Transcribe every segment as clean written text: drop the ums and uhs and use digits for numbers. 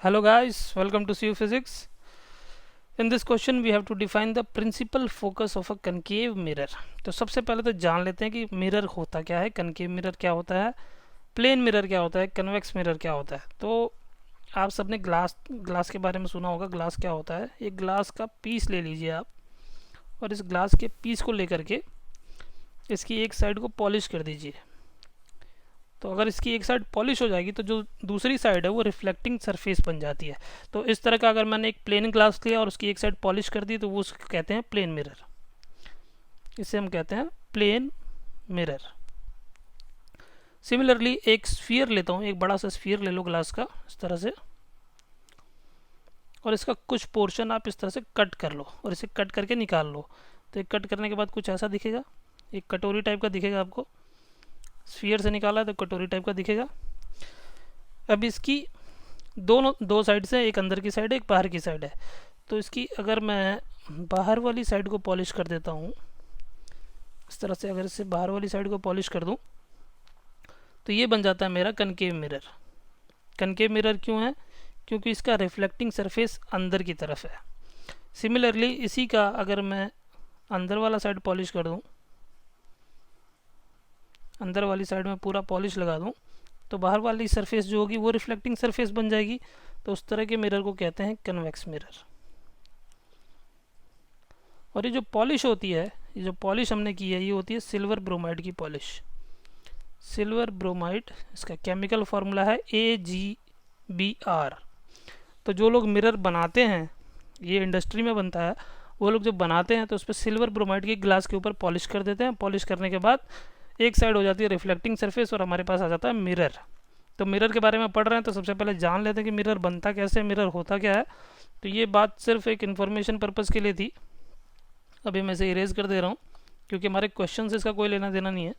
Hello guys, welcome to CU Physics. In this question we have to define the principal focus of a concave mirror. तो सबसे पहले तो जान लेते हैं कि मिरर होता क्या है, कनकेव मिरर क्या होता है, प्लेन मिरर क्या होता है, कन्वेक्स मिरर क्या होता है। तो आप सबने ग्लास के बारे में सुना होगा। ग्लास क्या होता है, एक ग्लास का पीस ले लीजिए आप, और इस ग्लास के पीस को लेकर के इसकी एक साइड को पॉलिश कर दीजिए। तो अगर इसकी एक साइड पॉलिश हो जाएगी तो जो दूसरी साइड है वो रिफ्लेक्टिंग सरफेस बन जाती है। तो इस तरह का अगर मैंने एक प्लेन ग्लास लिया और उसकी एक साइड पॉलिश कर दी तो वो उसको कहते हैं प्लेन मिरर। इसे हम कहते हैं प्लेन मिरर। सिमिलरली एक स्फीयर लेता हूँ, एक बड़ा सा स्फीयर ले लो ग्लास का इस तरह से, और इसका कुछ पोर्शन आप इस तरह से कट कर लो और इसे कट करके निकाल लो। तो एक कट करने के बाद कुछ ऐसा दिखेगा, एक कटोरी टाइप का दिखेगा आपको। स्फीयर से निकाला है तो कटोरी टाइप का दिखेगा। अब इसकी दो साइड है, एक अंदर की साइड है, एक बाहर की साइड है। तो इसकी अगर मैं बाहर वाली साइड को पॉलिश कर देता हूँ इस तरह से, अगर इससे बाहर वाली साइड को पॉलिश कर दूँ तो ये बन जाता है मेरा कनकेव मिरर। कनकेव मिरर क्यों है? क्योंकि इसका रिफ्लेक्टिंग सरफेस अंदर की तरफ है। सिमिलरली इसी का अगर मैं अंदर वाला साइड पॉलिश कर दूँ, अंदर वाली साइड में पूरा पॉलिश लगा दूँ, तो बाहर वाली सरफेस जो होगी वो रिफ्लेक्टिंग सरफेस बन जाएगी। तो उस तरह के मिरर को कहते हैं कन्वेक्स मिरर। और ये जो पॉलिश होती है, ये जो पॉलिश हमने की है, ये होती है सिल्वर ब्रोमाइड की पॉलिश। सिल्वर ब्रोमाइड, इसका केमिकल फार्मूला है AgBr। तो जो लोग मिरर बनाते हैं, ये इंडस्ट्री में बनता है, वो लोग जब बनाते हैं तो उस पर सिल्वर ब्रोमाइड की ग्लास के ऊपर पॉलिश कर देते हैं। पॉलिश करने के बाद एक साइड हो जाती है रिफ्लेक्टिंग सरफेस और हमारे पास आ जाता है मिरर। तो मिरर के बारे में पढ़ रहे हैं तो सबसे पहले जान लेते हैं कि मिरर बनता कैसे, मिरर होता क्या है। तो ये बात सिर्फ एक इन्फॉर्मेशन पर्पज़ के लिए थी। अभी मैं इसे इरेज कर दे रहा हूँ क्योंकि हमारे क्वेश्चन से इसका कोई लेना देना नहीं है।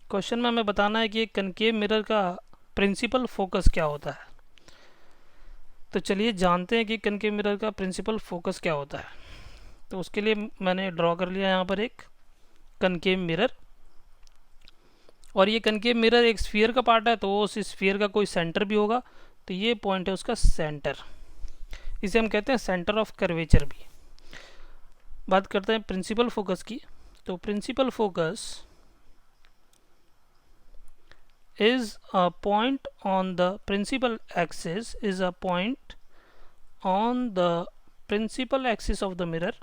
क्वेश्चन में हमें बताना है कि एक कनकेव मिरर का प्रिंसिपल फोकस क्या होता है। तो चलिए जानते हैं कि कनकेव मिरर का प्रिंसिपल फोकस क्या होता है। तो उसके लिए मैंने ड्रॉ कर लिया यहाँ पर एक कनकेव मिरर, और ये कनकेव मिरर एक स्फीयर का पार्ट है, तो उस स्फीयर का कोई सेंटर भी होगा। तो ये पॉइंट है उसका सेंटर, इसे हम कहते हैं सेंटर ऑफ कर्वेचर भी। बात करते हैं प्रिंसिपल फोकस की। तो principal focus is a point on the principal axis, is a point on the principal axis of the mirror,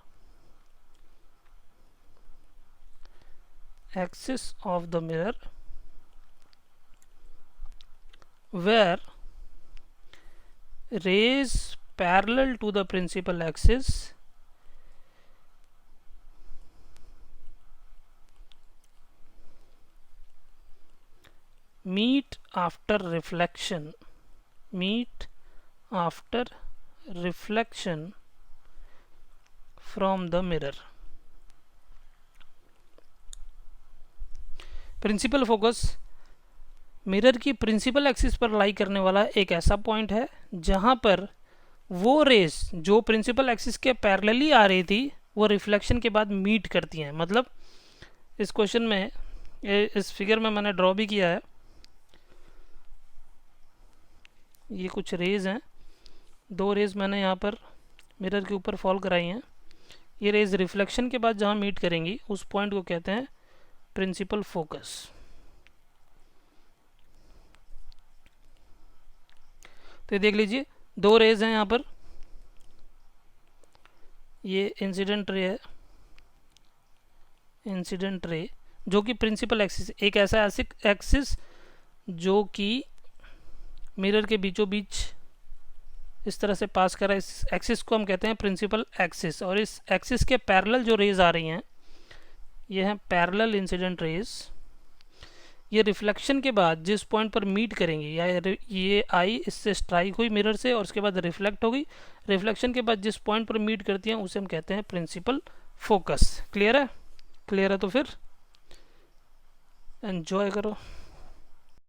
axis of the mirror, where rays parallel to the principal axis meet after reflection from the mirror। Principal focus mirror की principal axis पर lie करने वाला एक ऐसा point है जहां पर वो रेस जो प्रिंसिपल एक्सिस के पैरेलली आ रही थी वो रिफ्लेक्शन के बाद मीट करती हैं। मतलब इस क्वेश्चन में, इस फिगर में मैंने ड्रॉ भी किया है, ये कुछ रेज हैं, दो रेज मैंने यहाँ पर मिरर के ऊपर फॉल कराई हैं। ये रेज रिफ्लेक्शन के बाद जहाँ मीट करेंगी उस पॉइंट को कहते हैं प्रिंसिपल फोकस। तो ये देख लीजिए, दो रेज हैं यहाँ पर, ये इंसिडेंट रे है, इंसिडेंट रे जो कि प्रिंसिपल एक्सिस, एक ऐसा एक्सिस जो कि मिरर के बीचों बीच इस तरह से पास कर रहा है, इस एक्सिस को हम कहते हैं प्रिंसिपल एक्सिस। और इस एक्सिस के पैरेलल जो रेज आ रही हैं ये हैं पैरेलल इंसिडेंट रेज। ये रिफ्लेक्शन के बाद जिस पॉइंट पर मीट करेंगी, या ये आई इससे स्ट्राइक हुई मिरर से और उसके बाद रिफ्लेक्ट हो गई, रिफ्लेक्शन के बाद जिस पॉइंट पर मीट करती हैं उसे हम कहते हैं प्रिंसिपल फोकस। क्लियर है? क्लियर है तो फिर एंजॉय करो।